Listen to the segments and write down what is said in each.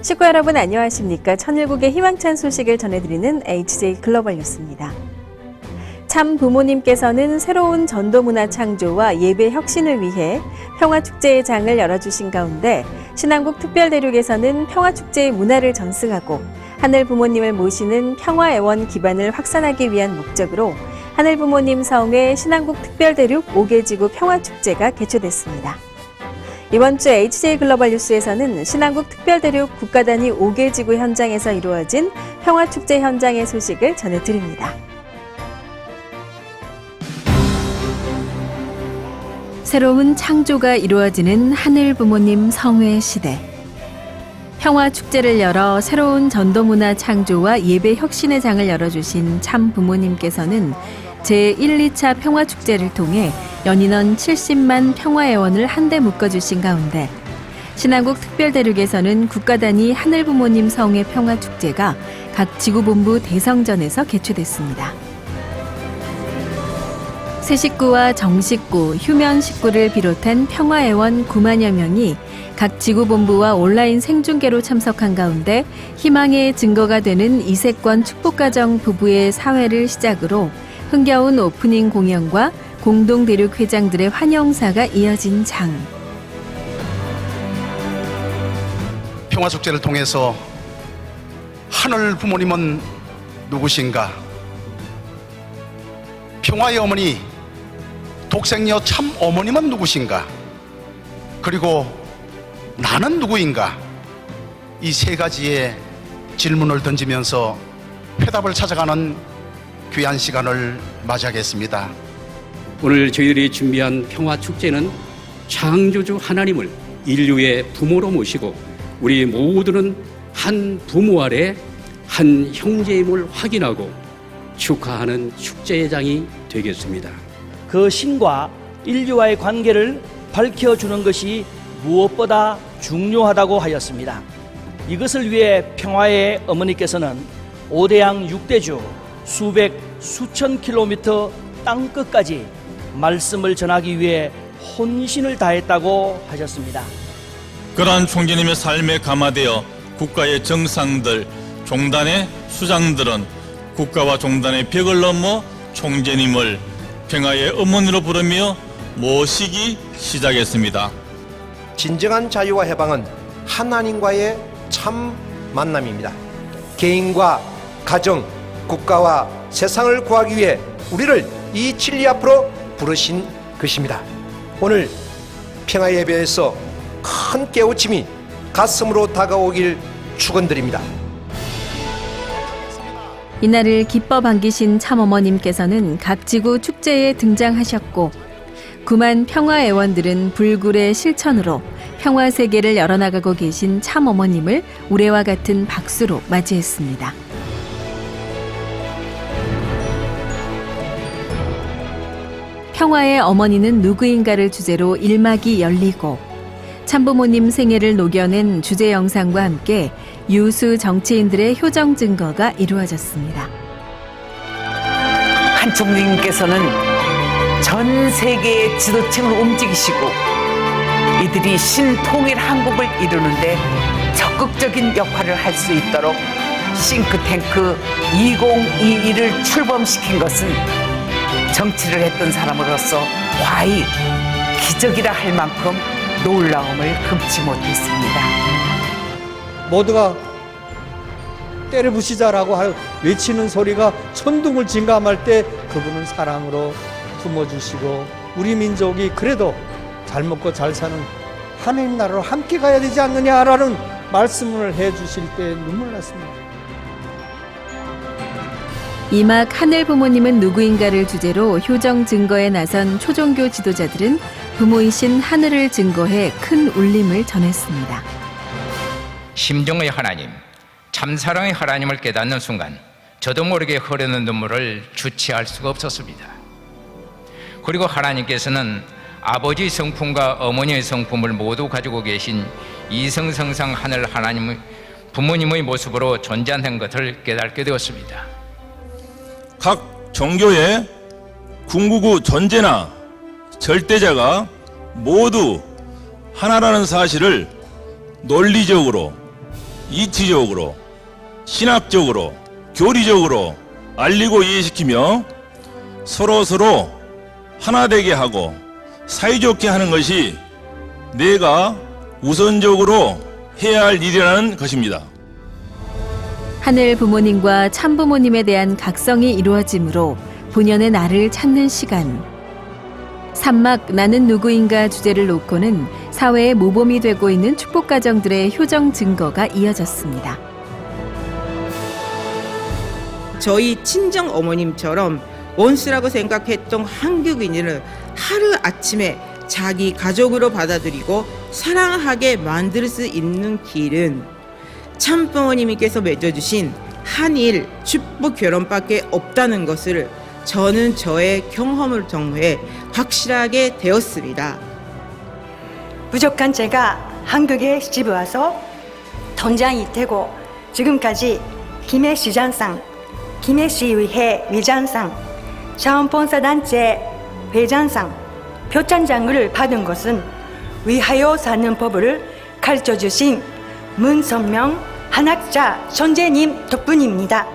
식구 여러분 안녕하십니까? 천일국의 희망찬 소식을 전해드리는 HJ 글로벌 뉴스입니다. 참 부모님께서는 새로운 전도문화 창조와 예배 혁신을 위해 평화축제의 장을 열어주신 가운데 신안국 특별대륙에서는 평화축제의 문화를 전승하고 하늘 부모님을 모시는 평화애원 기반을 확산하기 위한 목적으로 하늘 부모님 성회 신안국 특별대륙 5개 지구 평화축제가 개최됐습니다. 이번 주 HJ 글로벌 뉴스에서는 신안국 특별대륙 국가단위 5개 지구 현장에서 이루어진 평화축제 현장의 소식을 전해드립니다. 새로운 창조가 이루어지는 하늘 부모님 성회 시대. 평화축제를 열어 새로운 전도문화 창조와 예배 혁신의 장을 열어주신 참 부모님께서는 제1, 2차 평화축제를 통해 연인원 70만 평화애원을 한데 묶어주신 가운데 신안국 특별대륙에서는 국가단위 하늘부모님 성회 평화축제가 각 지구본부 대성전에서 개최됐습니다. 새 식구와 정식구, 휴면 식구를 비롯한 평화애원 9만여 명이 각 지구본부와 온라인 생중계로 참석한 가운데 희망의 증거가 되는 이세권 축복가정 부부의 사회를 시작으로 흥겨운 오프닝 공연과 공동대륙 회장들의 환영사가 이어진 장. 평화축제를 통해서 하늘 부모님은 누구신가? 평화의 어머니, 독생녀 참 어머님은 누구신가? 그리고 나는 누구인가? 이 세 가지의 질문을 던지면서 해답을 찾아가는 귀한 시간을 맞이하겠습니다. 오늘 저희들이 준비한 평화축제는 창조주 하나님을 인류의 부모로 모시고 우리 모두는 한 부모 아래 한 형제임을 확인하고 축하하는 축제의 장이 되겠습니다. 그 신과 인류와의 관계를 밝혀주는 것이 무엇보다 중요하다고 하였습니다. 이것을 위해 평화의 어머니께서는 5대양 6대주 수백 수천 킬로미터 땅끝까지 말씀을 전하기 위해 혼신을 다했다고 하셨습니다. 그러한 총재님의 삶에 감화되어 국가의 정상들, 종단의 수장들은 국가와 종단의 벽을 넘어 총재님을 평화의 어머니로 부르며 모시기 시작했습니다. 진정한 자유와 해방은 하나님과의 참 만남입니다. 개인과 가정, 국가와 세상을 구하기 위해 우리를 이 진리 앞으로 부르신 것입니다. 오늘 평화 예배에서 큰 깨우침이 가슴으로 다가오길 축원드립니다. 이날을 기뻐 반기신 참어머님께서는 각 지구 축제에 등장하셨고 9만 평화애원들은 불굴의 실천으로 평화세계를 열어나가고 계신 참어머님을 우레와 같은 박수로 맞이했습니다. 평화의 어머니는 누구인가를 주제로 1막이 열리고 참부모님 생애를 녹여낸 주제 영상과 함께 유수 정치인들의 효정 증거가 이루어졌습니다. 한 총리님께서는 전 세계의 지도층을 움직이시고 이들이 신통일 한국을 이루는데 적극적인 역할을 할 수 있도록 싱크탱크 2022를 출범시킨 것은 정치를 했던 사람으로서 과히 기적이라 할 만큼 놀라움을 금치 못했습니다. 모두가 때를 부시자라고 외치는 소리가 천둥을 진감할 때 그분은 사랑으로 품어주시고 우리 민족이 그래도 잘 먹고 잘 사는 하나님 나라로 함께 가야 되지 않느냐라는 말씀을 해주실 때 눈물 났습니다. 이막 하늘 부모님은 누구인가를 주제로 효정 증거에 나선 초종교 지도자들은 부모이신 하늘을 증거해 큰 울림을 전했습니다. 심정의 하나님, 참사랑의 하나님을 깨닫는 순간 저도 모르게 흐르는 눈물을 주체할 수가 없었습니다. 그리고 하나님께서는 아버지 성품과 어머니의 성품을 모두 가지고 계신 이성성상 하늘 하나님의 부모님의 모습으로 존재하는 것을 깨닫게 되었습니다. 각 종교의 궁극의 존재나 절대자가 모두 하나라는 사실을 논리적으로, 이치적으로, 신학적으로, 교리적으로 알리고 이해시키며 서로 하나 되게 하고 사이좋게 하는 것이 내가 우선적으로 해야 할 일이라는 것입니다. 하늘 부모님과 참 부모님에 대한 각성이 이루어지므로 본연의 나를 찾는 시간. 산막 나는 누구인가 주제를 놓고는 사회의 모범이 되고 있는 축복 가정들의 효정 증거가 이어졌습니다. 저희 친정 어머님처럼 원수라고 생각했던 한국인을 하루아침에 자기 가족으로 받아들이고 사랑하게 만들 수 있는 길은 참부모님께서 맺어주신 한일 축복 결혼밖에 없다는 것을 저는 저의 경험을 통해 확실하게 되었습니다. 부족한 제가 한국에 시집 와서 don장이 되고 지금까지 김해시장상, 김해시의회 위장상, 자원봉사단체 회장상, 표창장을 받은 것은 위하여 사는 법을 가르쳐주신 문선명 한학자 선생님 덕분입니다.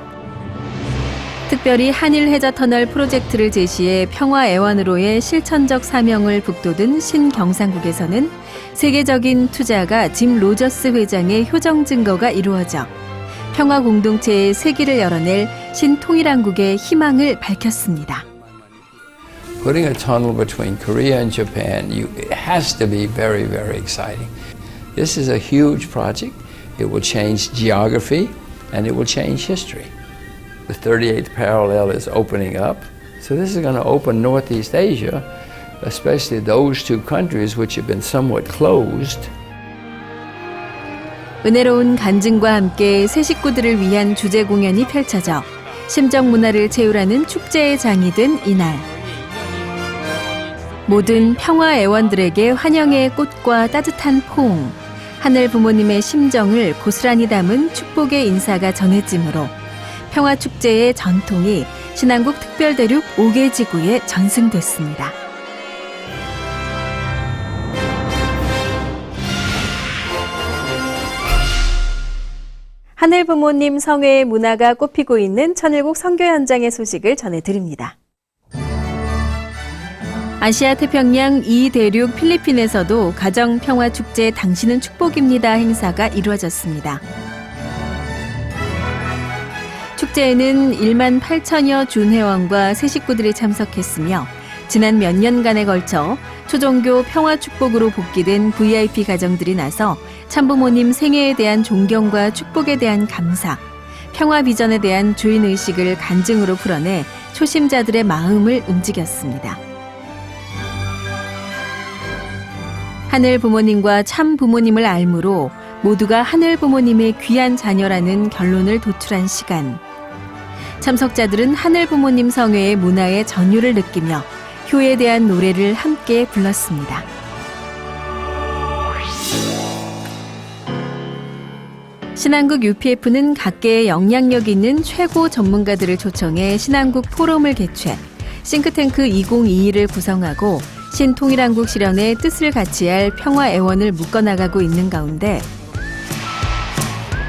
특별히 한일 해저 터널 프로젝트를 제시해 평화 애완으로의 실천적 사명을 북돋은 신경상국에서는 세계적인 투자가 짐 로저스 회장의 효정 증거가 이루어져 평화 공동체의 세기를 열어낼 신통일한국의 희망을 밝혔습니다. Putting a tunnel between Korea and Japan, it has to be very, very exciting. This is a huge project. It will change geography and it will change history. The 38th parallel is opening up. So this is going to open Northeast Asia, especially those two countries which have been somewhat closed. 은혜로운 간증과 함께 새 식구들을 위한 주제 공연이 펼쳐져 심정 문화를 채우라는 축제의 장이 된 이날. 모든 평화 애원들에게 환영의 꽃과 따뜻한 포옹, 하늘 부모님의 심정을 고스란히 담은 축복의 인사가 전해지므로 평화축제의 전통이 신안국 특별대륙 5개 지구에 전승됐습니다. 하늘 부모님 성회의 문화가 꽃피고 있는 천일국 선교 현장의 소식을 전해드립니다. 아시아 태평양 2대륙 필리핀에서도 가정평화축제 당신은 축복입니다 행사가 이루어졌습니다. 축제에는 1만 8천여 준회원과 새 식구들이 참석했으며 지난 몇 년간에 걸쳐 초종교 평화축복으로 복귀된 VIP 가정들이 나서 참부모님 생애에 대한 존경과 축복에 대한 감사, 평화 비전에 대한 주인의식을 간증으로 풀어내 초심자들의 마음을 움직였습니다. 하늘 부모님과 참 부모님을 알므로 모두가 하늘 부모님의 귀한 자녀라는 결론을 도출한 시간. 참석자들은 하늘 부모님 성회의 문화의 전율을 느끼며 효에 대한 노래를 함께 불렀습니다. 신한국 UPF는 각계의 영향력 있는 최고 전문가들을 초청해 신한국 포럼을 개최, 싱크탱크 2022를 구성하고 신통일한국 실현의 뜻을 같이 할 평화애원을 묶어나가고 있는 가운데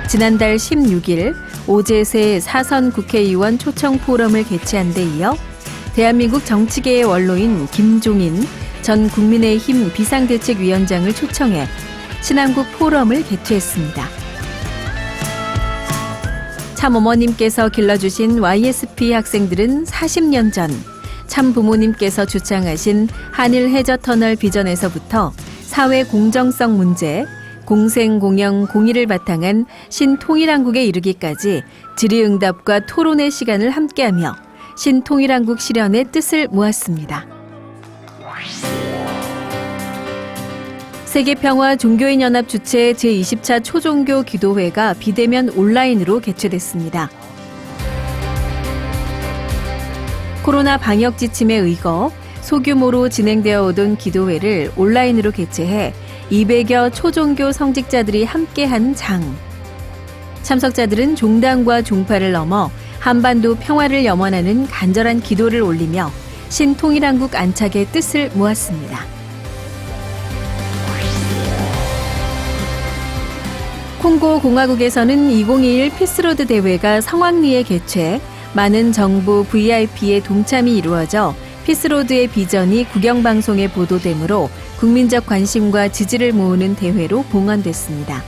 지난달 16일 오제세 사선 국회의원 초청 포럼을 개최한 데 이어 대한민국 정치계의 원로인 김종인 전 국민의힘 비상대책위원장을 초청해 신한국 포럼을 개최했습니다. 참 어머님께서 길러주신 YSP 학생들은 40년 전 참 부모님께서 주창하신 한일 해저 터널 비전에서부터 사회 공정성 문제, 공생, 공영, 공의를 바탕한 신통일한국에 이르기까지 질의응답과 토론의 시간을 함께하며 신통일한국 실현의 뜻을 모았습니다. 세계평화 종교인연합 주최 제20차 초종교 기도회가 비대면 온라인으로 개최됐습니다. 코로나 방역 지침에 의거 소규모로 진행되어 오던 기도회를 온라인으로 개최해 200여 초종교 성직자들이 함께한 장. 참석자들은 종당과 종파를 넘어 한반도 평화를 염원하는 간절한 기도를 올리며 신통일한국 안착의 뜻을 모았습니다. 콩고 공화국에서는 2021 피스로드 대회가 성황리에 개최, 많은 정부 VIP의 동참이 이루어져 피스로드의 비전이 국영방송에 보도되므로 국민적 관심과 지지를 모으는 대회로 봉헌됐습니다.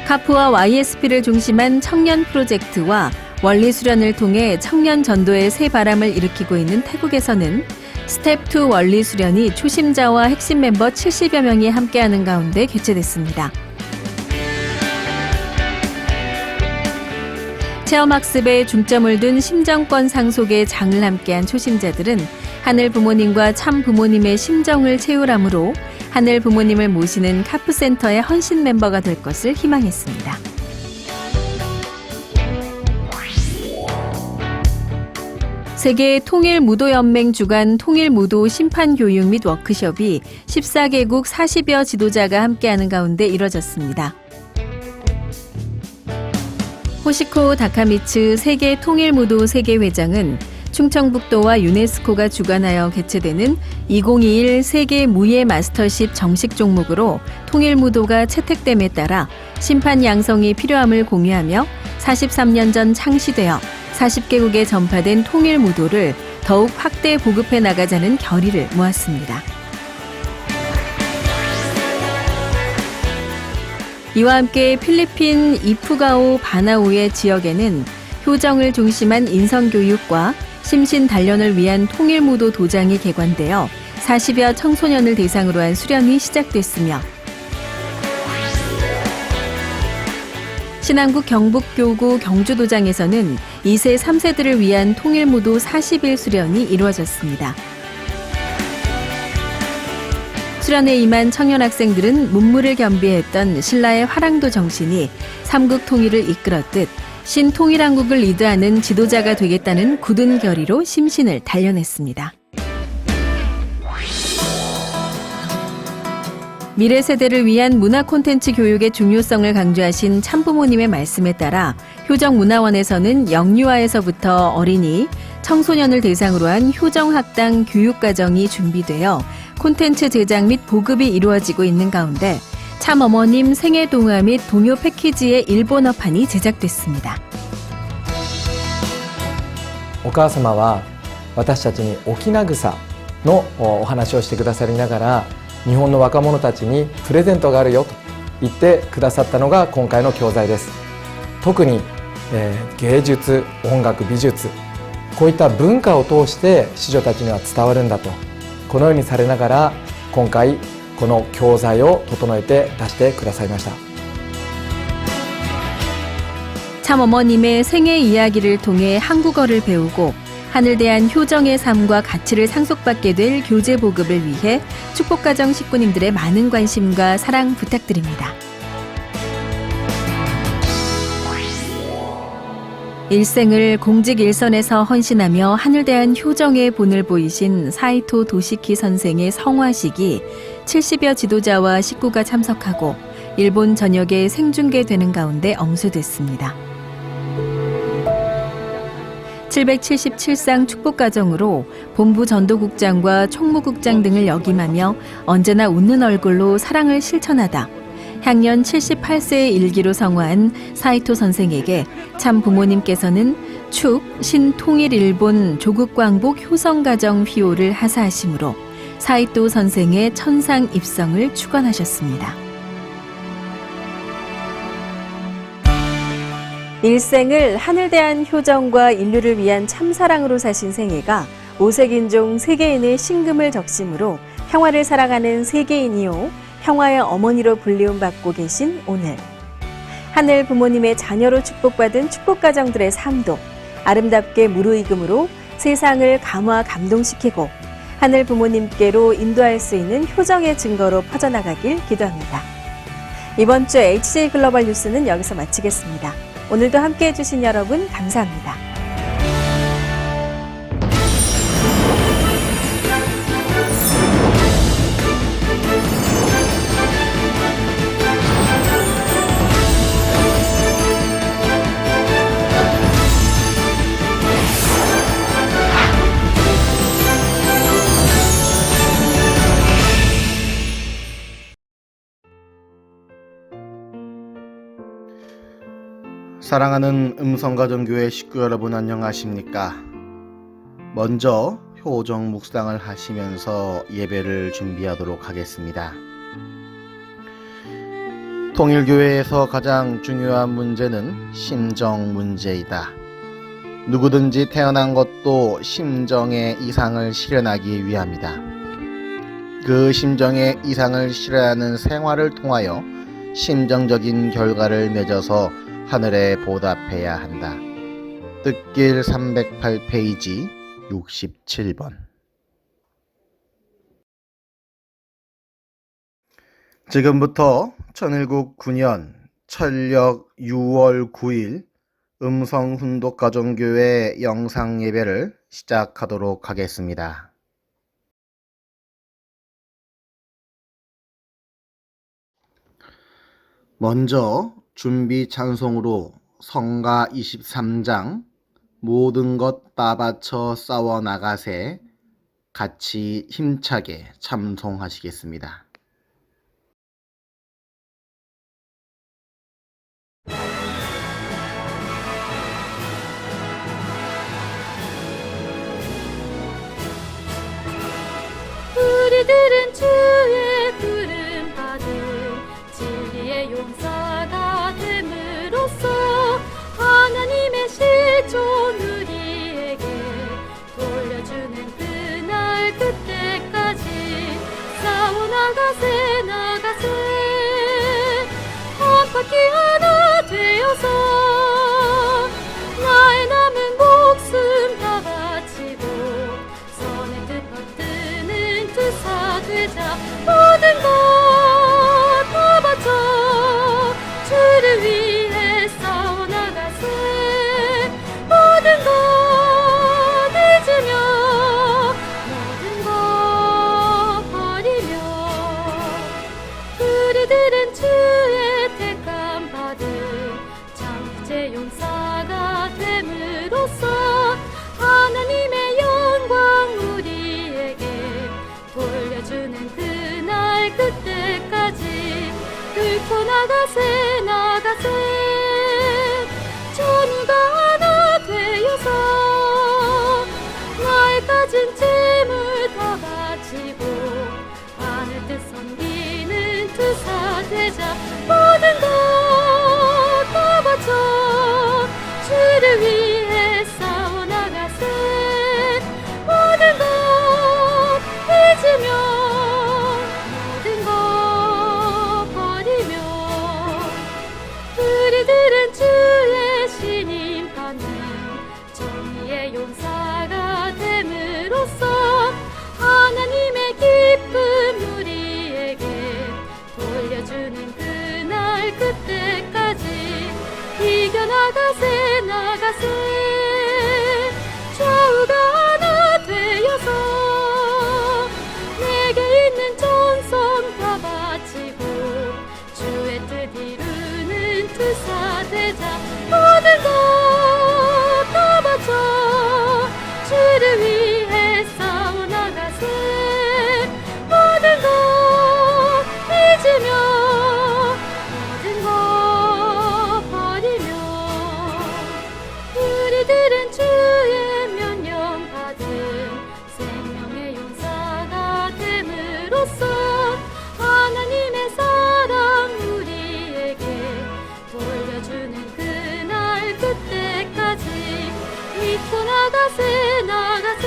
카프와 YSP를 중심한 청년 프로젝트와 원리 수련을 통해 청년 전도의 새 바람을 일으키고 있는 태국에서는 스텝2 원리 수련이 초심자와 핵심 멤버 70여 명이 함께하는 가운데 개최됐습니다. 체험학습에 중점을 둔 심정권 상속의 장을 함께한 초심자들은 하늘 부모님과 참 부모님의 심정을 채우라므로 하늘 부모님을 모시는 카프센터의 헌신 멤버가 될 것을 희망했습니다. 세계 통일무도연맹 주관 통일무도 심판교육 및 워크숍이 14개국 40여 지도자가 함께하는 가운데 이뤄졌습니다. 호시코 다카미츠 세계 통일무도 세계회장은 충청북도와 유네스코가 주관하여 개최되는 2021 세계 무예 마스터십 정식 종목으로 통일무도가 채택됨에 따라 심판 양성이 필요함을 공유하며 43년 전 창시되어 40개국에 전파된 통일무도를 더욱 확대 보급해 나가자는 결의를 모았습니다. 이와 함께 필리핀 이푸가오 바나우의 지역에는 효정을 중심한 인성교육과 심신 단련을 위한 통일무도 도장이 개관되어 40여 청소년을 대상으로 한 수련이 시작됐으며 신안국 경북교구 경주도장에서는 2세, 3세들을 위한 통일무도 40일 수련이 이루어졌습니다. 수련에 임한 청년 학생들은 문무를 겸비했던 신라의 화랑도 정신이 삼국 통일을 이끌었듯 신통일한국을 리드하는 지도자가 되겠다는 굳은 결의로 심신을 단련했습니다. 미래 세대를 위한 문화 콘텐츠 교육의 중요성을 강조하신 참부모님의 말씀에 따라 효정문화원에서는 영유아에서부터 어린이, 청소년을 대상으로 한 효정학당 교육과정이 준비되어 콘텐츠 제작 및 보급이 이루어지고 있는 가운데 참어머님 생애 동화 및 동요 패키지의 일본어판이 제작됐습니다. お母様は私たちに沖縄草のお話をしてくださりながら日本の若者たちにプレゼントがあるよと言ってくださったのが今回の教材です。特に、芸術、音楽、美術こういった文化を通して子女たちには伝わるんだとこのようにされながら今回この教材を整えて出してくださいました。 참어머님의 생애 이야기를 통해 한국어를 배우고 하늘 대한 효정의 삶과 가치를 상속받게 될 교재 보급을 위해 축복가정 식구님들의 많은 관심과 사랑 부탁드립니다. 일생을 공직 일선에서 헌신하며 하늘 대한 효정의 본을 보이신 사이토 도시키 선생의 성화식이 70여 지도자와 식구가 참석하고 일본 전역에 생중계되는 가운데 엄수됐습니다. 777상 축복가정으로 본부 전도국장과 총무국장 등을 역임하며 언제나 웃는 얼굴로 사랑을 실천하다 향년 78세의 일기로 성화한 사이토 선생에게 참 부모님께서는 축 신통일 일본 조국광복 효성가정 휘호를 하사하심으로 사이토 선생의 천상 입성을 축원하셨습니다. 일생을 하늘 대한 효정과 인류를 위한 참사랑으로 사신 생애가 오색인종 세계인의 신금을 적심으로 평화를 사랑하는 세계인이요 평화의 어머니로 불리움 받고 계신 오늘. 하늘 부모님의 자녀로 축복받은 축복가정들의 삶도 아름답게 무르익음으로 세상을 감화 감동시키고 하늘 부모님께로 인도할 수 있는 효정의 증거로 퍼져나가길 기도합니다. 이번 주 HJ 글로벌 뉴스는 여기서 마치겠습니다. 오늘도 함께해 주신 여러분 감사합니다. 사랑하는 음성가정교회 식구 여러분 안녕하십니까? 먼저 효정 묵상을 하시면서 예배를 준비하도록 하겠습니다. 통일교회에서 가장 중요한 문제는 심정 문제이다. 누구든지 태어난 것도 심정의 이상을 실현하기 위함이다. 그 심정의 이상을 실현하는 생활을 통하여 심정적인 결과를 맺어서 하늘에 보답해야 한다. 뜻길 308페이지 67번. 지금부터 천일국 9년 철력 6월 9일 음성훈독가정교회 영상예배를 시작하도록 하겠습니다. 먼저 준비 찬송으로 성가 23장 모든 것 다 바쳐 싸워 나가세 같이 힘차게 찬송하시겠습니다. 우리들은 주의 부름 받은 진리의 용사가 됨으로써 하나님의 실존 우리에게 돌려주는 그날 그때까지 싸워 나가세 나가세 한 바퀴 하나 되어서 나의 남은 목숨 다 바치고 선의 뜻 받드는 투사 되자 모든 것 다 바쳐 주를 위해 싸워 나가세 모든 것 잊으며 모든 것 버리며 우리들은 주의 택함 받은 장제 용사가 됨으로써 하나님의 영광 우리에게 돌려주는 그날 그때까지 뚫고 나가세 나가세 전우가 하나 되어서 나의 가진 재물 다 바치고 하늘 뜻 섬기는 투사 되자 모든 것 다 바쳐 주를 위해 싸워 나가세 모든 것 잊으며 모든 것 버리며 우리들은 주의 신임 받는 정의의 용사가 됨으로써 하나님의 기쁨 우리에게 돌려주는 그날 그때까지 이겨나가세 나가세 좌우가 하나 되어서 내게 있는 전성 다 바치고 주의 뜻 이루는 투사 되자 모든 것 다 바쳐 주를 위해 싸워 나가세 모든 것 잊으며 모든 것 버리며 우리들은 주의 명령 받은 생명의 용사가 됨으로써 하나님의 사랑 우리에게 돌려주는 그날 그때까지 믿고 나가세 나가세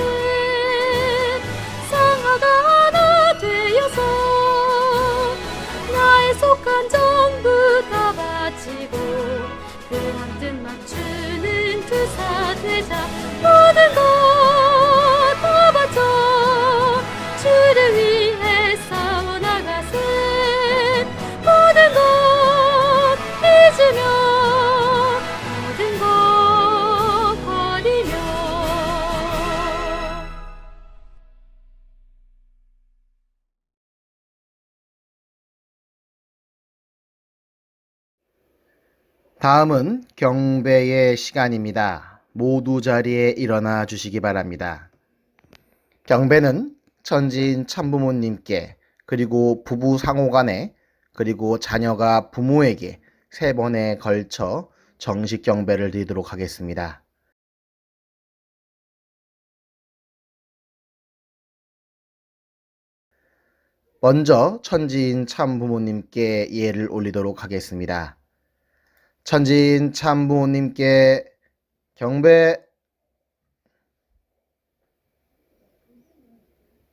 다음은 경배의 시간입니다. 모두 자리에 일어나 주시기 바랍니다. 경배는 천지인 참부모님께 그리고 부부 상호간에 그리고 자녀가 부모에게 3번에 걸쳐 정식 경배를 드리도록 하겠습니다. 먼저 천지인 참부모님께 예를 올리도록 하겠습니다. 천지인 참부모님께 경배.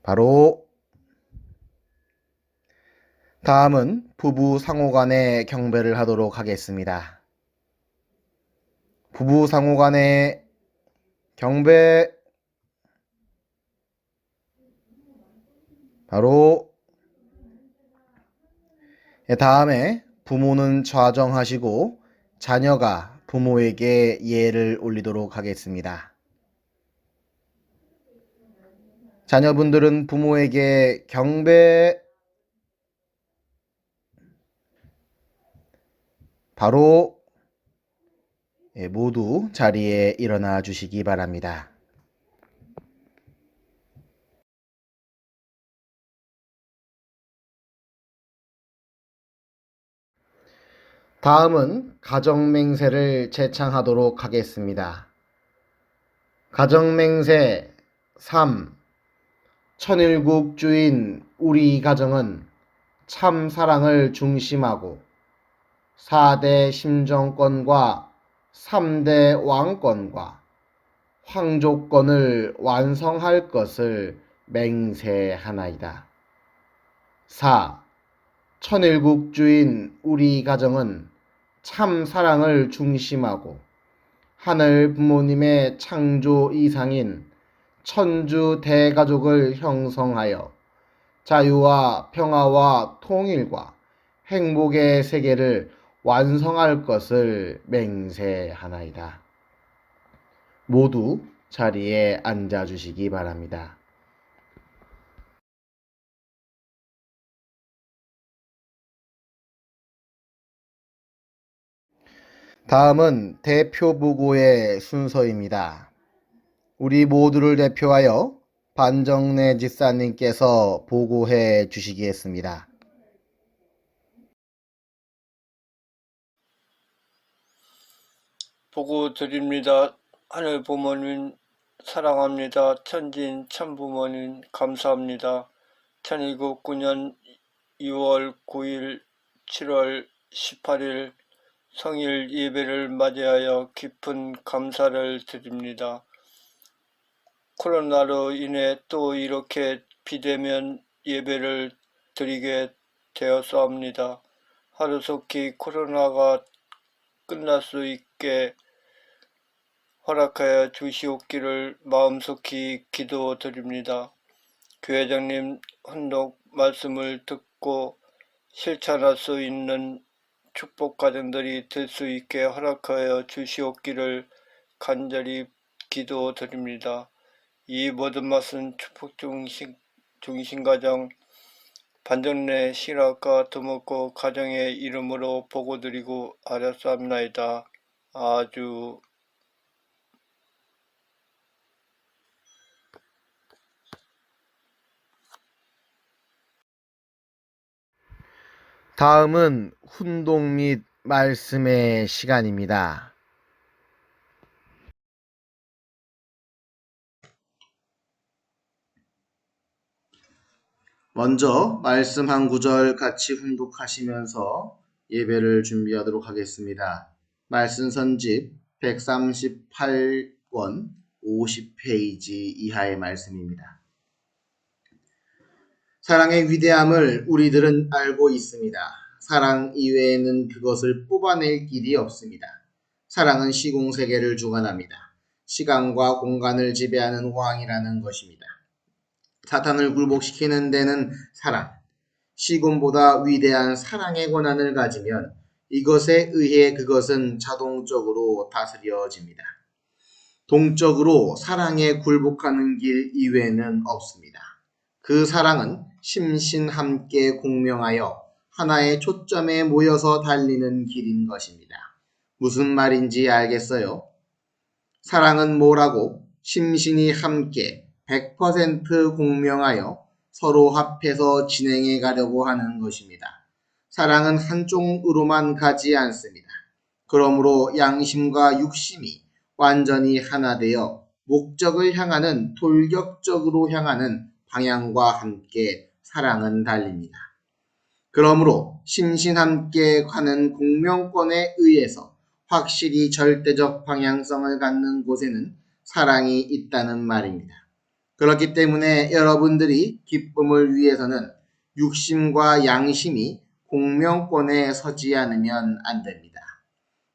바로 다음은 부부 상호간의 경배를 하도록 하겠습니다. 부부 상호간의 경배. 바로 다음에 부모는 좌정하시고 자녀가 부모에게 예를 올리도록 하겠습니다. 자녀분들은 부모에게 경배. 바로 모두 자리에 일어나 주시기 바랍니다. 다음은 가정맹세를 제창하도록 하겠습니다. 가정맹세 3. 천일국 주인 우리 가정은 참 사랑을 중심하고 4대 심정권과 3대 왕권과 황조권을 완성할 것을 맹세하나이다. 4. 천일국 주인 우리 가정은 참 사랑을 중심하고 하늘 부모님의 창조 이상인 천주 대가족을 형성하여 자유와 평화와 통일과 행복의 세계를 완성할 것을 맹세하나이다. 모두 자리에 앉아 주시기 바랍니다. 다음은 대표 보고의 순서입니다. 우리 모두를 대표하여 반정래 집사님께서 보고해 주시겠습니다. 보고 드립니다. 하늘 부모님 사랑합니다. 천지인 참부모님 감사합니다. 2019년 2월 9일 7월 18일 성일 예배를 맞이하여 깊은 감사를 드립니다. 코로나로 인해 또 이렇게 비대면 예배를 드리게 되었사옵니다. 하루속히 코로나가 끝날 수 있게 허락하여 주시옵기를 마음속히 기도드립니다. 교회장님 헌독 말씀을 듣고 실천할 수 있는 축복 가정들이 될 수 있게 허락하여 주시옵기를 간절히 기도드립니다. 이 모든 말씀 축복 중심 가정 반정래 실학과 두목고 가정의 이름으로 보고드리고 아뢰옵나이다. 아주 다음은 훈독 및 말씀의 시간입니다. 먼저 말씀 한 구절 같이 훈독하시면서 예배를 준비하도록 하겠습니다. 말씀 선집 138권 50페이지 이하의 말씀입니다. 사랑의 위대함을 우리들은 알고 있습니다. 사랑 이외에는 그것을 뽑아낼 길이 없습니다. 사랑은 시공세계를 주관합니다. 시간과 공간을 지배하는 왕이라는 것입니다. 사탄을 굴복시키는 데는 사랑, 시공보다 위대한 사랑의 권한을 가지면 이것에 의해 그것은 자동적으로 다스려집니다. 동적으로 사랑에 굴복하는 길 이외에는 없습니다. 그 사랑은 심신함께 공명하여 하나의 초점에 모여서 달리는 길인 것입니다. 무슨 말인지 알겠어요? 사랑은 뭐라고? 심신이 함께 100% 공명하여 서로 합해서 진행해 가려고 하는 것입니다. 사랑은 한쪽으로만 가지 않습니다. 그러므로 양심과 육심이 완전히 하나 되어 목적을 향하는 돌격적으로 향하는 방향과 함께 사랑은 달립니다. 그러므로 심신 함께 가는 공명권에 의해서 확실히 절대적 방향성을 갖는 곳에는 사랑이 있다는 말입니다. 그렇기 때문에 여러분들이 기쁨을 위해서는 육심과 양심이 공명권에 서지 않으면 안 됩니다.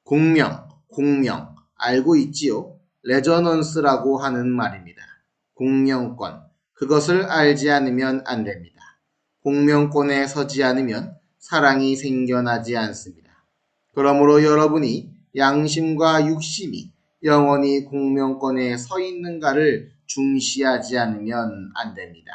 공명, 알고 있지요? 레저넌스라고 하는 말입니다. 공명권, 그것을 알지 않으면 안 됩니다. 공명권에 서지 않으면 사랑이 생겨나지 않습니다. 그러므로 여러분이 양심과 육심이 영원히 공명권에 서 있는가를 중시하지 않으면 안 됩니다.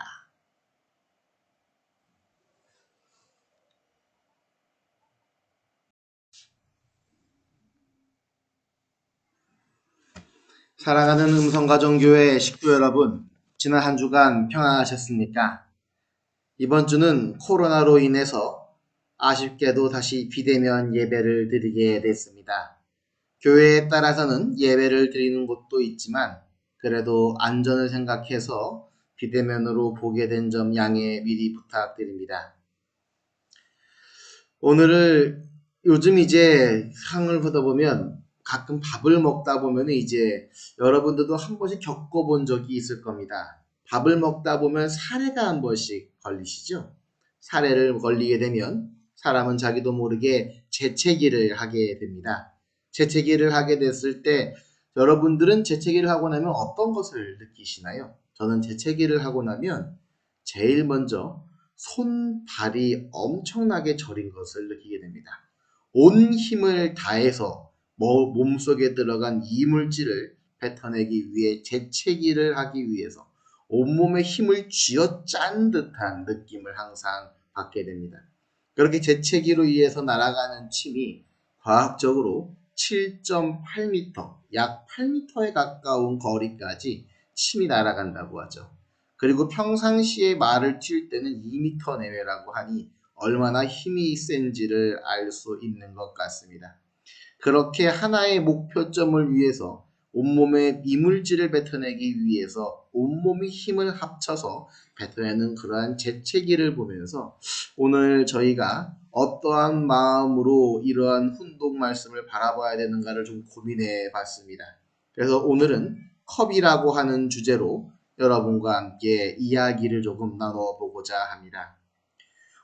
사랑하는 음성가정교회 식구 여러분, 지난 한 주간 평안하셨습니까? 이번 주는 코로나로 인해서 아쉽게도 다시 비대면 예배를 드리게 됐습니다. 교회에 따라서는 예배를 드리는 곳도 있지만 그래도 안전을 생각해서 비대면으로 보게 된 점 양해 미리 부탁드립니다. 오늘을 요즘 이제 상을 보다 보면 가끔 밥을 먹다 보면 이제 여러분들도 한 번씩 겪어본 적이 있을 겁니다. 밥을 먹다 보면 사례가 한 번씩 걸리시죠? 사례를 걸리게 되면 사람은 자기도 모르게 재채기를 하게 됩니다. 재채기를 하게 됐을 때 여러분들은 재채기를 하고 나면 어떤 것을 느끼시나요? 저는 재채기를 하고 나면 제일 먼저 손, 발이 엄청나게 저린 것을 느끼게 됩니다. 온 힘을 다해서 몸속에 들어간 이물질을 뱉어내기 위해 재채기를 하기 위해서 온몸에 힘을 쥐어짠 듯한 느낌을 항상 받게 됩니다. 그렇게 재채기로 인해서 날아가는 침이 과학적으로 7.8m, 약 8m에 가까운 거리까지 침이 날아간다고 하죠. 그리고 평상시에 말을 튈 때는 2m 내외라고 하니 얼마나 힘이 센지를 알 수 있는 것 같습니다. 그렇게 하나의 목표점을 위해서 온몸에 이물질을 뱉어내기 위해서 온몸이 힘을 합쳐서 뱉어내는 그러한 재채기를 보면서 오늘 저희가 어떠한 마음으로 이러한 훈독 말씀을 바라봐야 되는가를 좀 고민해 봤습니다. 그래서 오늘은 컵이라고 하는 주제로 여러분과 함께 이야기를 조금 나눠보고자 합니다.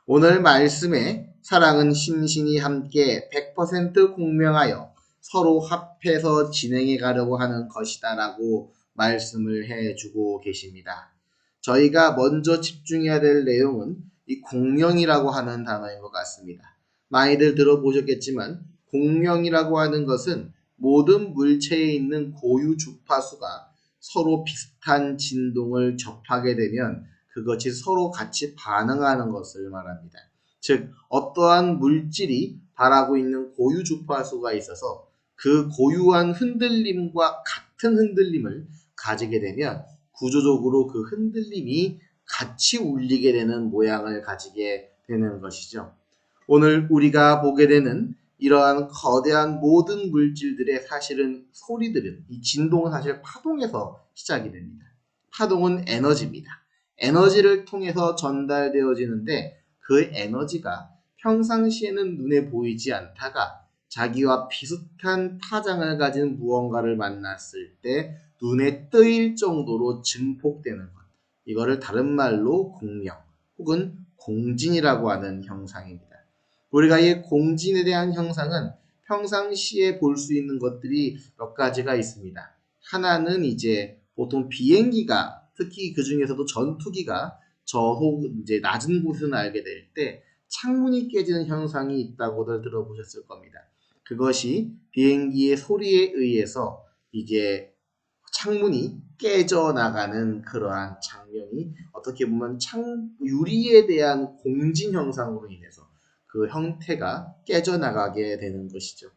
오늘 말씀에 사랑은 심신이 함께 100% 공명하여 서로 합해서 진행해 가려고 하는 것이다 라고 말씀을 해주고 계십니다. 저희가 먼저 집중해야 될 내용은 이 공명이라고 하는 단어인 것 같습니다. 많이들 들어보셨겠지만 공명이라고 하는 것은 모든 물체에 있는 고유 주파수가 서로 비슷한 진동을 접하게 되면 그것이 서로 같이 반응하는 것을 말합니다. 즉 어떠한 물질이 바라고 있는 고유 주파수가 있어서 그 고유한 흔들림과 같은 흔들림을 가지게 되면 구조적으로 그 흔들림이 같이 울리게 되는 모양을 가지게 되는 것이죠. 오늘 우리가 보게 되는 이러한 거대한 모든 물질들의 사실은 소리들은 이 진동은 사실 파동에서 시작이 됩니다. 파동은 에너지입니다. 에너지를 통해서 전달되어지는데 그 에너지가 평상시에는 눈에 보이지 않다가 자기와 비슷한 파장을 가진 무언가를 만났을 때 눈에 뜨일 정도로 증폭되는 것. 이거를 다른 말로 공명 혹은 공진이라고 하는 형상입니다. 우리가 이 공진에 대한 형상은 평상시에 볼 수 있는 것들이 몇 가지가 있습니다. 하나는 이제 보통 비행기가 특히 그 중에서도 전투기가 이제 낮은 곳에서 날게 될 때 창문이 깨지는 현상이 있다고들 들어보셨을 겁니다. 그것이 비행기의 소리에 의해서 이제 창문이 깨져 나가는 그러한 장면이 어떻게 보면 유리에 대한 공진 현상으로 인해서 그 형태가 깨져 나가게 되는 것이죠.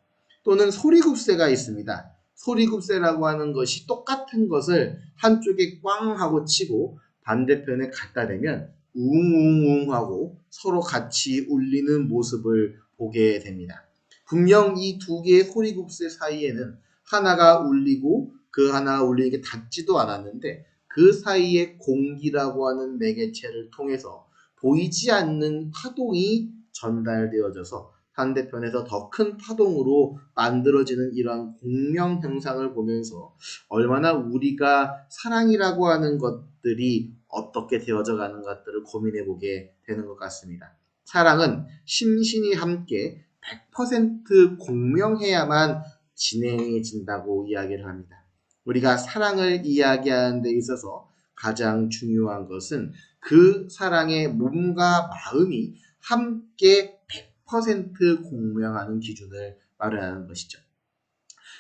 또는 소리굽새가 있습니다. 소리굽새라고 하는 것이 똑같은 것을 한쪽에 꽝 하고 치고 반대편에 갖다 대면 웅웅웅 하고 서로 같이 울리는 모습을 보게 됩니다. 분명 이 두 개의 소리굽새 사이에는 하나가 울리고 그 하나가 울리는 게 닿지도 않았는데 그 사이에 공기라고 하는 매개체를 통해서 보이지 않는 파동이 전달되어져서 반대편에서 더 큰 파동으로 만들어지는 이러한 공명 현상을 보면서 얼마나 우리가 사랑이라고 하는 것들이 어떻게 되어져 가는 것들을 고민해 보게 되는 것 같습니다. 사랑은 심신이 함께 100% 공명해야만 진행해진다고 이야기를 합니다. 우리가 사랑을 이야기하는 데 있어서 가장 중요한 것은 그 사랑의 몸과 마음이 함께 100% 공명하는 기준을 마련하는 것이죠.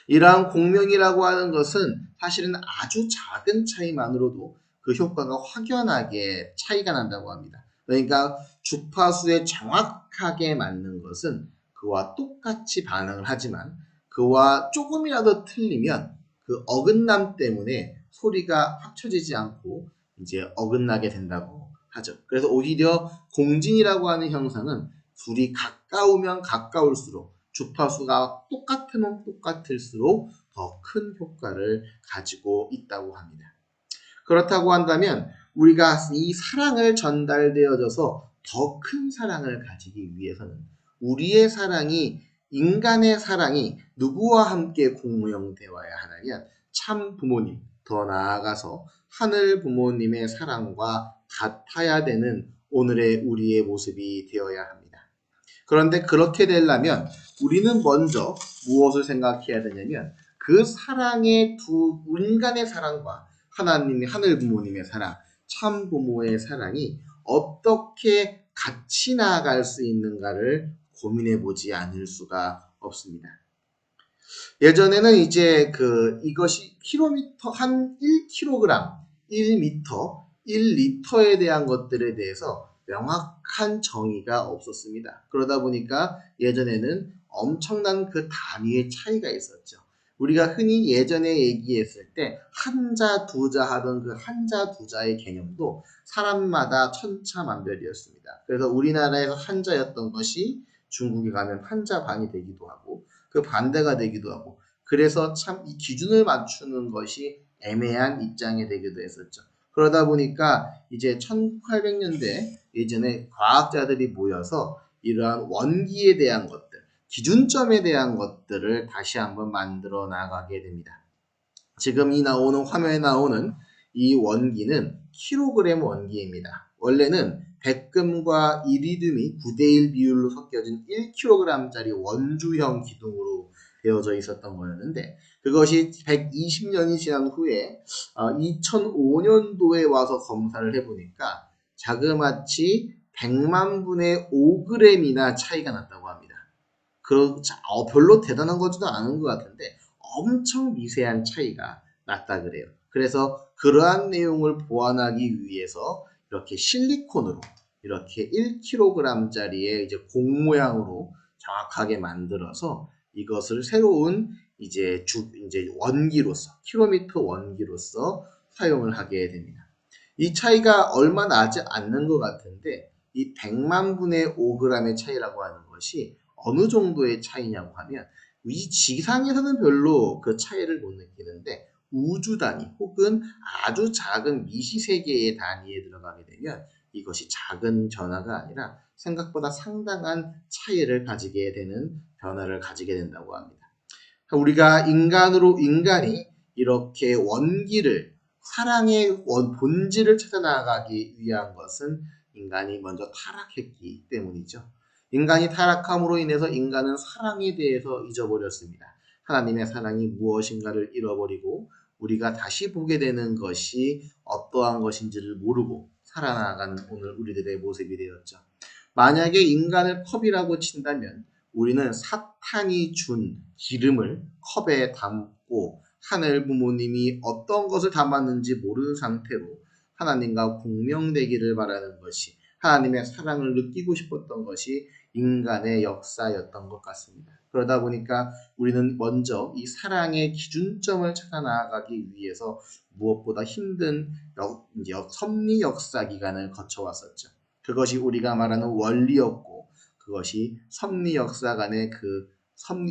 이러한 공명이라고 하는 것은 사실은 아주 작은 차이만으로도 그 효과가 확연하게 차이가 난다고 합니다. 그러니까 주파수에 정확하게 맞는 것은 그와 똑같이 반응을 하지만 그와 조금이라도 틀리면 그 어긋남 때문에 소리가 합쳐지지 않고 이제 어긋나게 된다고 하죠. 그래서 오히려 공진이라고 하는 현상은 둘이 가까우면 가까울수록 주파수가 똑같으면 똑같을수록 더 큰 효과를 가지고 있다고 합니다. 그렇다고 한다면 우리가 이 사랑을 전달되어져서 더 큰 사랑을 가지기 위해서는 우리의 사랑이 인간의 사랑이 누구와 함께 공명되어야 하냐면 참 부모님, 더 나아가서 하늘 부모님의 사랑과 같아야 되는 오늘의 우리의 모습이 되어야 합니다. 그런데 그렇게 되려면 우리는 먼저 무엇을 생각해야 되냐면 그 사랑의 인간의 사랑과 하나님의 하늘 부모님의 사랑, 참 부모의 사랑이 어떻게 같이 나아갈 수 있는가를 고민해 보지 않을 수가 없습니다. 예전에는 이제 이것이 킬로미터 한 1kg, 1m, 1리터에 대한 것들에 대해서 명확한 정의가 없었습니다. 그러다 보니까 예전에는 엄청난 그 단위의 차이가 있었죠. 우리가 흔히 예전에 얘기했을 때 한자, 두자 하던 그 한자, 두자의 개념도 사람마다 천차만별이었습니다. 그래서 우리나라에서 한자였던 것이 중국에 가면 한자반이 되기도 하고 그 반대가 되기도 하고 그래서 참 이 기준을 맞추는 것이 애매한 입장이 되기도 했었죠. 그러다 보니까 이제 1800년대 예전에 과학자들이 모여서 이러한 원기에 대한 것들, 기준점에 대한 것들을 다시 한번 만들어 나가게 됩니다. 지금 화면에 나오는 이 원기는 킬로그램 원기입니다. 원래는 백금과 이리듐이 9대1 비율로 섞여진 1kg짜리 원주형 기둥으로 되어져 있었던 거였는데 그것이 120년이 지난 후에 2005년도에 와서 검사를 해보니까 자그마치 100만 분의 5g이나 차이가 났다고 합니다. 별로 대단한 것도 않은 것 같은데 엄청 미세한 차이가 났다 그래요. 그래서 그러한 내용을 보완하기 위해서 이렇게 실리콘으로 이렇게 1kg짜리의 이제 공 모양으로 정확하게 만들어서 이것을 새로운 이제 원기로서 킬로미터 원기로서 사용을 하게 됩니다. 이 차이가 얼마 나지 않는 것 같은데 이 100만 분의 5g의 차이라고 하는 것이 어느 정도의 차이냐고 하면 이 지상에서는 별로 그 차이를 못 느끼는데 우주 단위 혹은 아주 작은 미시세계의 단위에 들어가게 되면 이것이 작은 변화가 아니라 생각보다 상당한 차이를 가지게 되는 변화를 가지게 된다고 합니다. 우리가 인간이 이렇게 원기를 사랑의 본질을 찾아 나가기 위한 것은 인간이 먼저 타락했기 때문이죠. 인간이 타락함으로 인해서 인간은 사랑에 대해서 잊어버렸습니다. 하나님의 사랑이 무엇인가를 잃어버리고 우리가 다시 보게 되는 것이 어떠한 것인지를 모르고 살아나가는 오늘 우리들의 모습이 되었죠. 만약에 인간을 컵이라고 친다면 우리는 사탄이 준 기름을 컵에 담고 하늘 부모님이 어떤 것을 담았는지 모르는 상태로 하나님과 공명되기를 바라는 것이 하나님의 사랑을 느끼고 싶었던 것이 인간의 역사였던 것 같습니다. 그러다 보니까 우리는 먼저 이 사랑의 기준점을 찾아 나아가기 위해서 무엇보다 힘든 섭리 역사 기간을 거쳐왔었죠. 그것이 우리가 말하는 원리였고, 그것이 섭리 역사관의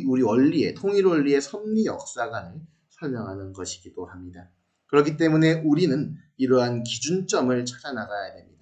우리 원리의 통일 원리의 섭리 역사관을 설명하는 것이기도 합니다. 그렇기 때문에 우리는 이러한 기준점을 찾아 나가야 됩니다.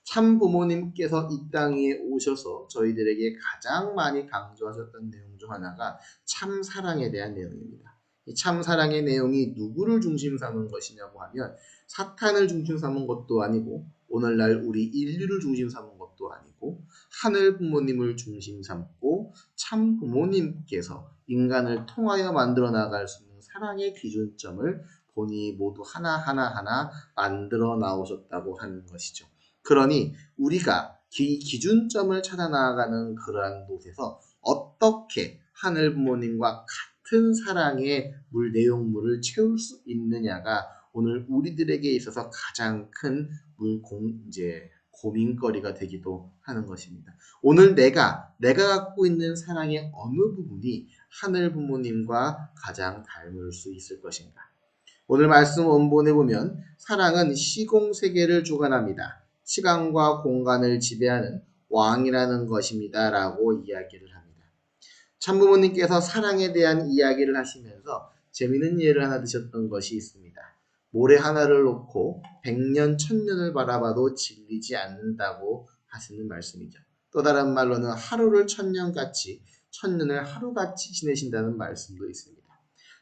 참 부모님께서 이 땅에 오셔서 저희들에게 가장 많이 강조하셨던 내용 중 하나가 참 사랑에 대한 내용입니다. 이 참 사랑의 내용이 누구를 중심 삼은 것이냐고 하면 사탄을 중심 삼은 것도 아니고 오늘날 우리 인류를 중심 삼은 것도 아니고 하늘 부모님을 중심 삼고 참 부모님께서 인간을 통하여 만들어 나갈 수 있는 사랑의 기준점을 본인이 모두 하나하나 만들어 나오셨다고 하는 것이죠. 그러니 우리가 기준점을 찾아 나아가는 그러한 곳에서 어떻게 하늘 부모님과 같은 사랑의 내용물을 채울 수 있느냐가 오늘 우리들에게 있어서 가장 큰 고민거리가 되기도 하는 것입니다. 오늘 내가 갖고 있는 사랑의 어느 부분이 하늘 부모님과 가장 닮을 수 있을 것인가? 오늘 말씀 원본에 보면 사랑은 시공세계를 주관합니다. 시간과 공간을 지배하는 왕이라는 것입니다. 라고 이야기를 합니다. 참부모님께서 사랑에 대한 이야기를 하시면서 재미있는 예를 하나 드셨던 것이 있습니다. 모래 하나를 놓고 100년, 1000년을 바라봐도 질리지 않는다고 하시는 말씀이죠. 또 다른 말로는 하루를 1000년같이, 1000년을 하루같이 지내신다는 말씀도 있습니다.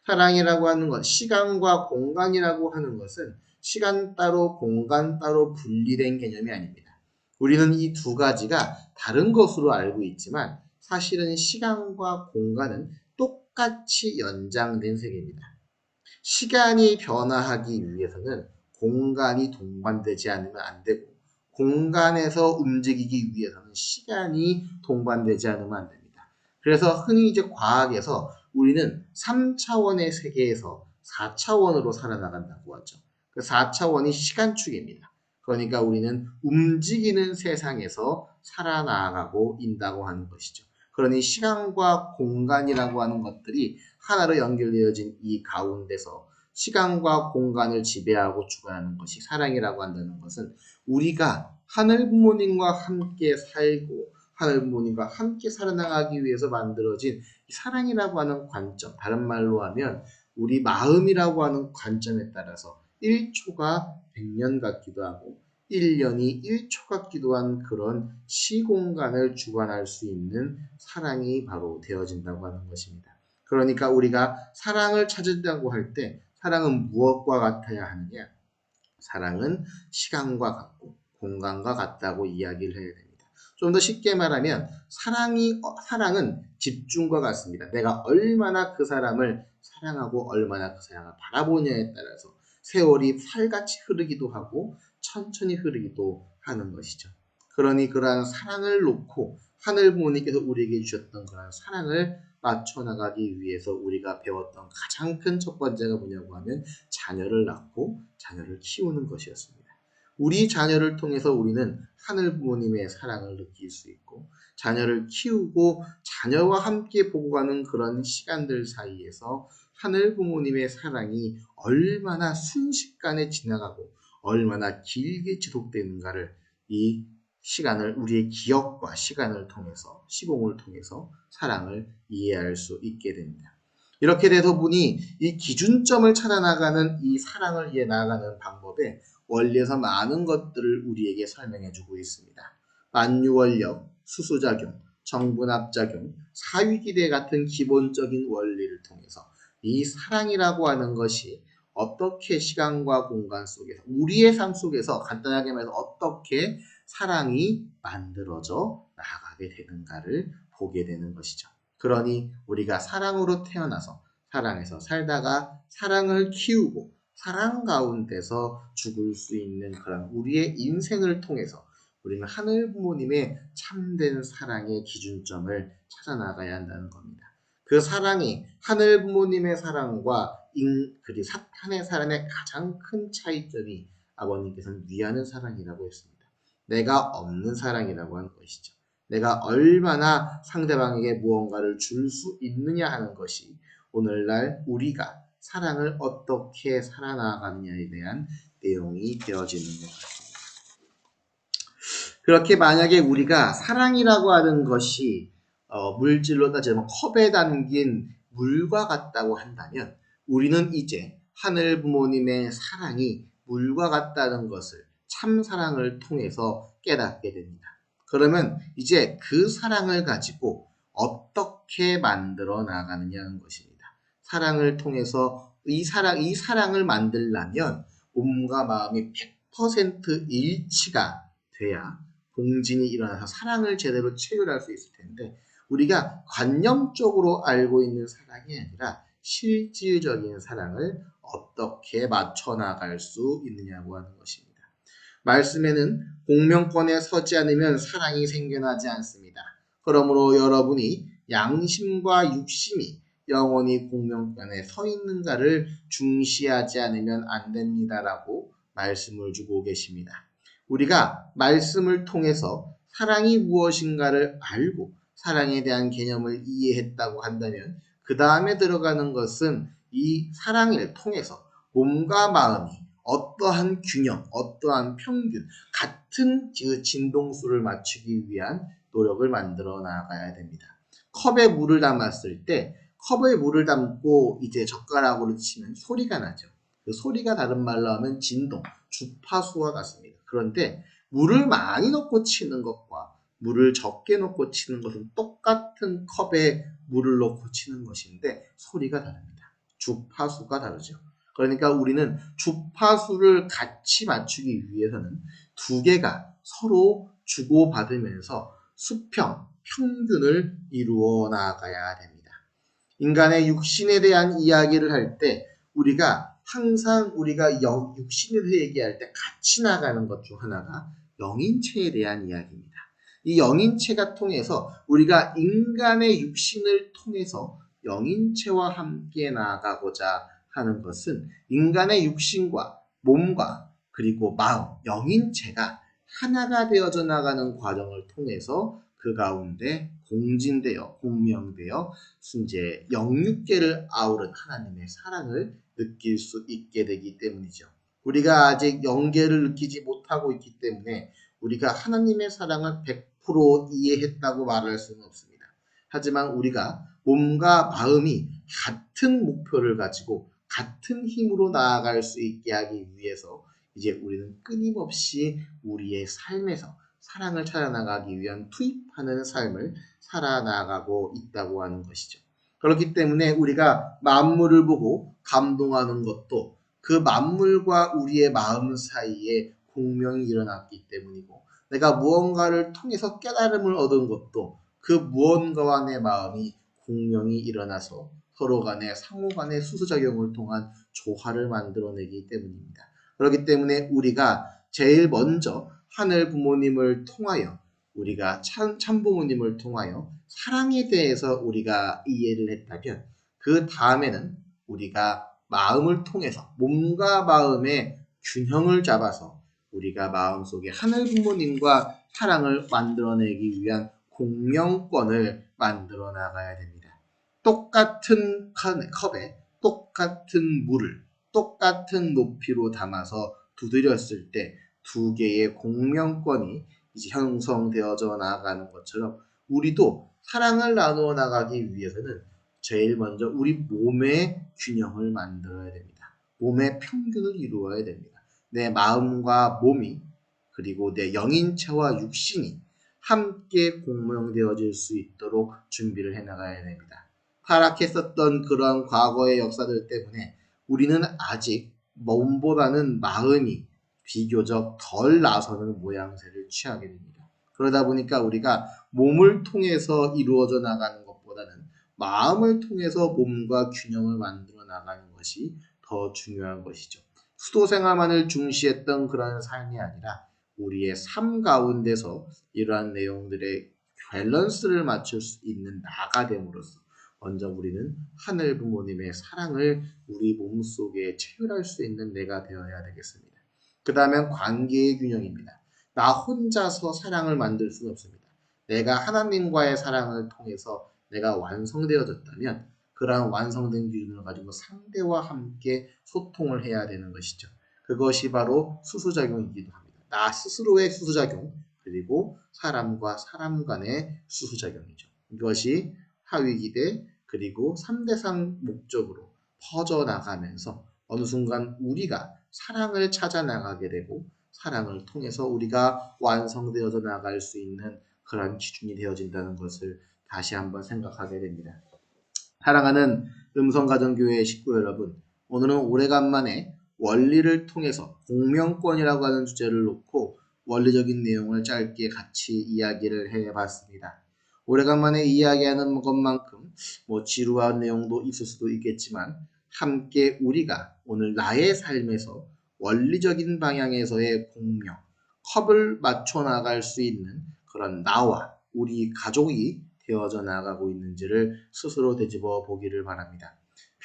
사랑이라고 하는 것, 시간과 공간이라고 하는 것은 시간 따로 공간 따로 분리된 개념이 아닙니다. 우리는 이 두 가지가 다른 것으로 알고 있지만 사실은 시간과 공간은 똑같이 연장된 세계입니다. 시간이 변화하기 위해서는 공간이 동반되지 않으면 안 되고 공간에서 움직이기 위해서는 시간이 동반되지 않으면 안 됩니다. 그래서 흔히 이제 과학에서 우리는 3차원의 세계에서 4차원으로 살아나간다고 하죠. 그 4차원이 시간축입니다. 그러니까 우리는 움직이는 세상에서 살아나가고 있다고 하는 것이죠. 그러니 시간과 공간이라고 하는 것들이 하나로 연결되어진 이 가운데서 시간과 공간을 지배하고 주관하는 것이 사랑이라고 한다는 것은 우리가 하늘 부모님과 함께 살고 하늘 부모님과 함께 살아나가기 위해서 만들어진 이 사랑이라고 하는 관점, 다른 말로 하면 우리 마음이라고 하는 관점에 따라서 1초가 100년 같기도 하고 1년이 1초 같기도 한 그런 시공간을 주관할 수 있는 사랑이 바로 되어진다고 하는 것입니다. 그러니까 우리가 사랑을 찾는다고 할 때 사랑은 무엇과 같아야 하느냐? 사랑은 시간과 같고 공간과 같다고 이야기를 해야 됩니다. 좀 더 쉽게 말하면 사랑은 집중과 같습니다. 내가 얼마나 그 사람을 사랑하고 얼마나 그 사람을 바라보냐에 따라서 세월이 살같이 흐르기도 하고 천천히 흐르기도 하는 것이죠. 그러니 그러한 사랑을 놓고 하늘 부모님께서 우리에게 주셨던 그러한 사랑을 맞춰나가기 위해서 우리가 배웠던 가장 큰 첫 번째가 뭐냐고 하면 자녀를 낳고 자녀를 키우는 것이었습니다. 우리 자녀를 통해서 우리는 하늘 부모님의 사랑을 느낄 수 있고 자녀를 키우고 자녀와 함께 보고 가는 그런 시간들 사이에서 하늘 부모님의 사랑이 얼마나 순식간에 지나가고 얼마나 길게 지속되는가를 이 시간을 우리의 기억과 시간을 통해서 시공을 통해서 사랑을 이해할 수 있게 됩니다. 이렇게 돼서 보니 이 기준점을 찾아 나가는 이 사랑을 이해 나가는 방법에 원리에서 많은 것들을 우리에게 설명해 주고 있습니다. 만유원력, 수수작용, 정분합작용, 사위기대 같은 기본적인 원리를 통해서 이 사랑이라고 하는 것이 어떻게 시간과 공간 속에서 우리의 삶 속에서 간단하게 말해서 어떻게 사랑이 만들어져 나가게 되는가를 보게 되는 것이죠. 그러니 우리가 사랑으로 태어나서 사랑에서 살다가 사랑을 키우고 사랑 가운데서 죽을 수 있는 그런 우리의 인생을 통해서 우리는 하늘 부모님의 참된 사랑의 기준점을 찾아 나가야 한다는 겁니다. 그 사랑이 하늘 부모님의 사랑과 그리고 사탄의 사랑의 가장 큰 차이점이 아버님께서는 위하는 사랑이라고 했습니다. 내가 없는 사랑이라고 하는 것이죠. 내가 얼마나 상대방에게 무언가를 줄 수 있느냐 하는 것이 오늘날 우리가 사랑을 어떻게 살아나가느냐에 대한 내용이 되어지는 것 같습니다. 그렇게 만약에 우리가 사랑이라고 하는 것이 물질로 따지면 컵에 담긴 물과 같다고 한다면 우리는 이제 하늘 부모님의 사랑이 물과 같다는 것을 참 사랑을 통해서 깨닫게 됩니다. 그러면 이제 그 사랑을 가지고 어떻게 만들어 나가느냐는 것입니다. 사랑을 통해서 이 사랑을 만들려면 몸과 마음이 100% 일치가 돼야 공진이 일어나서 사랑을 제대로 체결할 수 있을 텐데 우리가 관념적으로 알고 있는 사랑이 아니라 실질적인 사랑을 어떻게 맞춰 나갈 수 있느냐고 하는 것입니다. 말씀에는 공명권에 서지 않으면 사랑이 생겨나지 않습니다. 그러므로 여러분이 양심과 육심이 영원히 공명권에 서 있는가를 중시하지 않으면 안 됩니다라고 말씀을 주고 계십니다. 우리가 말씀을 통해서 사랑이 무엇인가를 알고 사랑에 대한 개념을 이해했다고 한다면 그 다음에 들어가는 것은 이 사랑을 통해서 몸과 마음이 어떠한 균형, 어떠한 평균, 같은 진동수를 맞추기 위한 노력을 만들어 나가야 됩니다. 컵에 물을 담았을 때 컵에 물을 담고 이제 젓가락으로 치면 소리가 나죠. 그 소리가 다른 말로 하면 진동, 주파수와 같습니다. 그런데 물을 많이 넣고 치는 것과 물을 적게 넣고 치는 것은 똑같은 컵에 물을 넣고 치는 것인데 소리가 다릅니다. 주파수가 다르죠. 그러니까 우리는 주파수를 같이 맞추기 위해서는 두 개가 서로 주고받으면서 수평, 평균을 이루어 나가야 됩니다. 인간의 육신에 대한 이야기를 할 때 우리가 항상 우리가 육신에 대해 얘기할 때 같이 나가는 것 중 하나가 영인체에 대한 이야기입니다. 이 영인체가 통해서 우리가 인간의 육신을 통해서 영인체와 함께 나아가고자 하는 것은 인간의 육신과 몸과 그리고 마음, 영인체가 하나가 되어져 나가는 과정을 통해서 그 가운데 공진되어 공명되어 이제 영육계를 아우른 하나님의 사랑을 느낄 수 있게 되기 때문이죠. 우리가 아직 영계를 느끼지 못하고 있기 때문에 우리가 하나님의 사랑을 100% 이해했다고 말할 수는 없습니다. 하지만 우리가 몸과 마음이 같은 목표를 가지고 같은 힘으로 나아갈 수 있게 하기 위해서 이제 우리는 끊임없이 우리의 삶에서 사랑을 찾아나가기 위한 투입하는 삶을 살아나가고 있다고 하는 것이죠. 그렇기 때문에 우리가 만물을 보고 감동하는 것도 그 만물과 우리의 마음 사이에 공명이 일어났기 때문이고 내가 무언가를 통해서 깨달음을 얻은 것도 그 무언가와 내 마음이 공명이 일어나서 서로 간의 상호 간의 수수작용을 통한 조화를 만들어내기 때문입니다. 그렇기 때문에 우리가 제일 먼저 하늘 부모님을 통하여 우리가 참 부모님을 통하여 사랑에 대해서 우리가 이해를 했다면 그 다음에는 우리가 마음을 통해서 몸과 마음의 균형을 잡아서 우리가 마음속에 하늘 부모님과 사랑을 만들어내기 위한 공명권을 만들어 나가야 됩니다. 똑같은 컵에 똑같은 물을 똑같은 높이로 담아서 두드렸을 때 두 개의 공명권이 이제 형성되어져 나가는 것처럼 우리도 사랑을 나누어 나가기 위해서는 제일 먼저 우리 몸의 균형을 만들어야 됩니다. 몸의 평균을 이루어야 됩니다. 내 마음과 몸이 그리고 내 영인체와 육신이 함께 공명되어질 수 있도록 준비를 해나가야 됩니다. 타락했었던 그런 과거의 역사들 때문에 우리는 아직 몸보다는 마음이 비교적 덜 나서는 모양새를 취하게 됩니다. 그러다 보니까 우리가 몸을 통해서 이루어져 나가는 것보다는 마음을 통해서 몸과 균형을 만들어 나가는 것이 더 중요한 것이죠. 수도 생활만을 중시했던 그런 삶이 아니라 우리의 삶 가운데서 이러한 내용들의 밸런스를 맞출 수 있는 나가 됨으로써 먼저 우리는 하늘 부모님의 사랑을 우리 몸속에 체결할 수 있는 내가 되어야 되겠습니다. 그 다음엔 관계의 균형입니다. 나 혼자서 사랑을 만들 수는 없습니다. 내가 하나님과의 사랑을 통해서 내가 완성되어졌다면 그러한 완성된 기준을 가지고 상대와 함께 소통을 해야 되는 것이죠. 그것이 바로 수수작용이기도 합니다. 나 스스로의 수수작용, 그리고 사람과 사람 간의 수수작용이죠. 이것이 하위기대 그리고 3대상 목적으로 퍼져나가면서 어느 순간 우리가 사랑을 찾아 나가게 되고 사랑을 통해서 우리가 완성되어져 나갈 수 있는 그런 기준이 되어진다는 것을 다시 한번 생각하게 됩니다. 사랑하는 음성가정교회 식구 여러분, 오늘은 오래간만에 원리를 통해서 공명권이라고 하는 주제를 놓고 원리적인 내용을 짧게 같이 이야기를 해봤습니다. 오래간만에 이야기하는 것만큼 지루한 내용도 있을 수도 있겠지만 함께 우리가 오늘 나의 삶에서 원리적인 방향에서의 공명, 컵을 맞춰 나갈 수 있는 그런 나와 우리 가족이 되어져 나가고 있는지를 스스로 되짚어 보기를 바랍니다.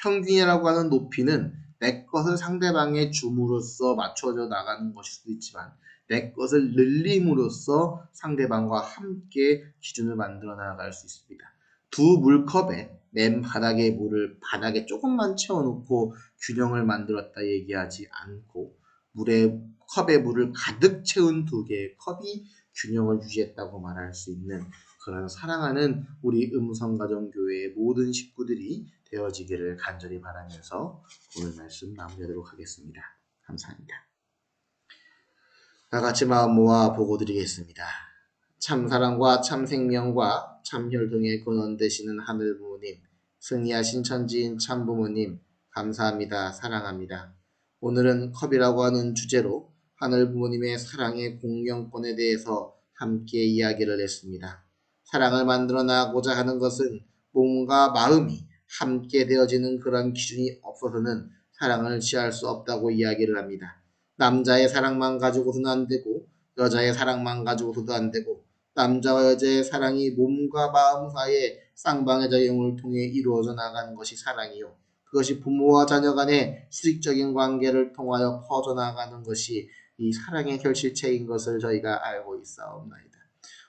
평균이라고 하는 높이는 내 것을 상대방의 줌으로써 맞춰져 나가는 것일 수도 있지만 내 것을 늘림으로써 상대방과 함께 기준을 만들어 나갈 수 있습니다. 두 물컵에 맨 바닥의 물을 바닥에 조금만 채워놓고 균형을 만들었다 얘기하지 않고 컵에 물을 가득 채운 두 개의 컵이 균형을 유지했다고 말할 수 있는 그런 사랑하는 우리 음성가정교회의 모든 식구들이 되어지기를 간절히 바라면서 오늘 말씀 마무리하도록 하겠습니다. 감사합니다. 다 같이 마음 모아 보고드리겠습니다. 참사랑과 참생명과 참혈통의 근원 되시는 하늘 부모님, 승리하신 천지인 참부모님, 감사합니다. 사랑합니다. 오늘은 컵이라고 하는 주제로 하늘 부모님의 사랑의 공명권에 대해서 함께 이야기를 했습니다. 사랑을 만들어 나가고자 하는 것은 몸과 마음이 함께 되어지는 그런 기준이 없어서는 사랑을 취할 수 없다고 이야기를 합니다. 남자의 사랑만 가지고서는 안 되고 여자의 사랑만 가지고서도 안 되고 남자와 여자의 사랑이 몸과 마음 사이의 쌍방의 작용을 통해 이루어져 나가는 것이 사랑이요. 그것이 부모와 자녀 간의 수직적인 관계를 통하여 퍼져나가는 것이 이 사랑의 결실체인 것을 저희가 알고 있사옵나이다.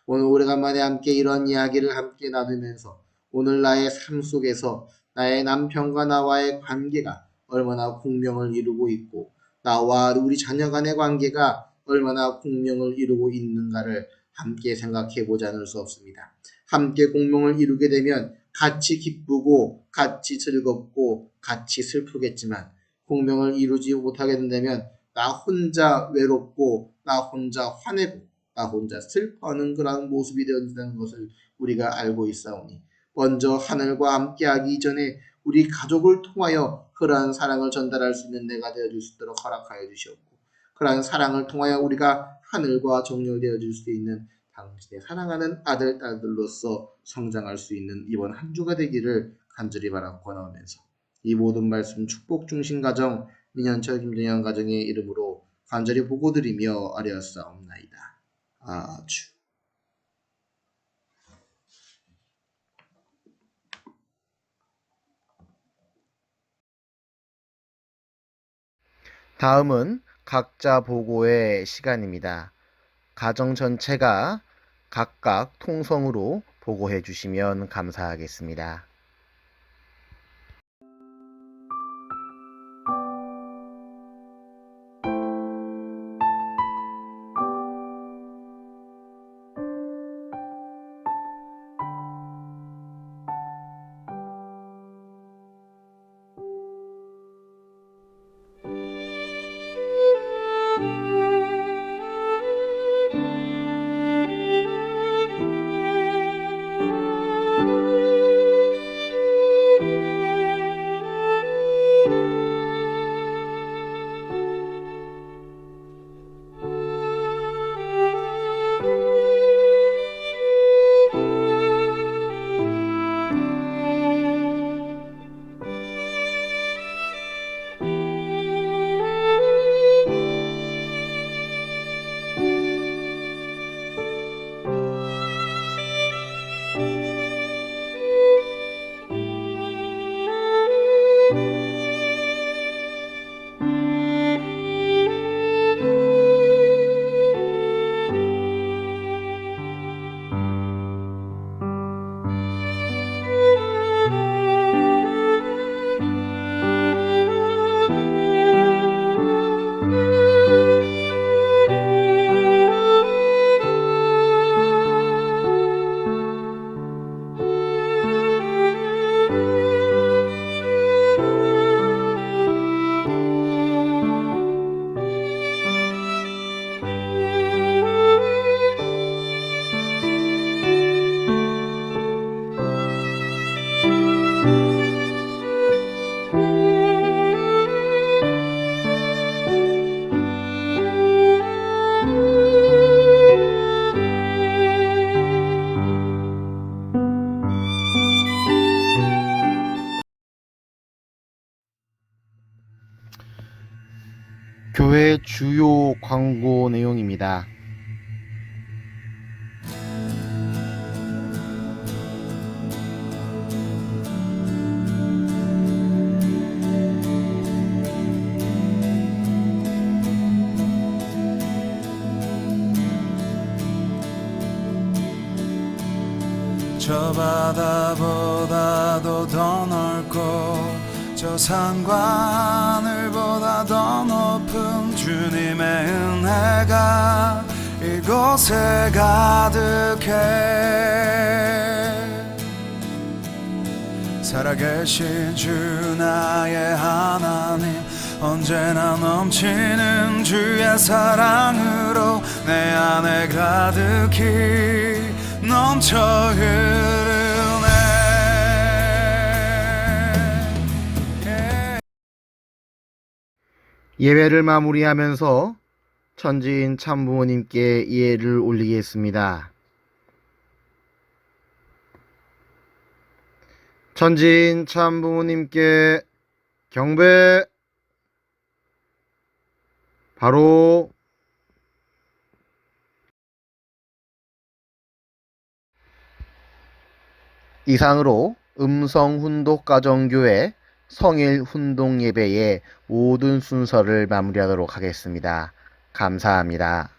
오늘 오래간만에 함께 이런 이야기를 함께 나누면서 오늘 나의 삶 속에서 나의 남편과 나와의 관계가 얼마나 공명을 이루고 있고 나와 우리 자녀 간의 관계가 얼마나 공명을 이루고 있는가를 함께 생각해 보지 않을 수 없습니다. 함께 공명을 이루게 되면 같이 기쁘고 같이 즐겁고 같이 슬프겠지만 공명을 이루지 못하게 된다면 나 혼자 외롭고 나 혼자 화내고 나 혼자 슬퍼하는 그런 모습이 되어진다는 것을 우리가 알고 있사오니 먼저 하늘과 함께하기 이전에 우리 가족을 통하여 그러한 사랑을 전달할 수 있는 내가 되어줄 수 있도록 허락하여 주시옵고 그러한 사랑을 통하여 우리가 하늘과 정렬되어질 수 있는 당신의 사랑하는 아들, 딸들로서 성장할 수 있는 이번 한 주가 되기를 간절히 바라고 권하면서 이 모든 말씀 축복 중심 가정 민현철 김정현 가정의 이름으로 간절히 보고드리며 아뢰었사옵나이다. 아주. 다음은 각자 보고의 시간입니다. 가정 전체가 각각 통성으로 보고해 주시면 감사하겠습니다. 교회 주요 광고 내용입니다. 저 바다보다도 더 넓고 저 산과 하늘보다 더 높은 주님의 은혜가 이곳에 가득해. 살아계신 주 나의 하나님, 언제나 넘치는 주의 사랑으로 내 안에 가득히 넘쳐 흐르네. 예배를 마무리하면서 천지인 참부모님께 예를 올리겠습니다. 천지인 참부모님께 경배. 바로 이상으로 음성훈독가정교회 성일 훈독 예배의 모든 순서를 마무리하도록 하겠습니다. 감사합니다.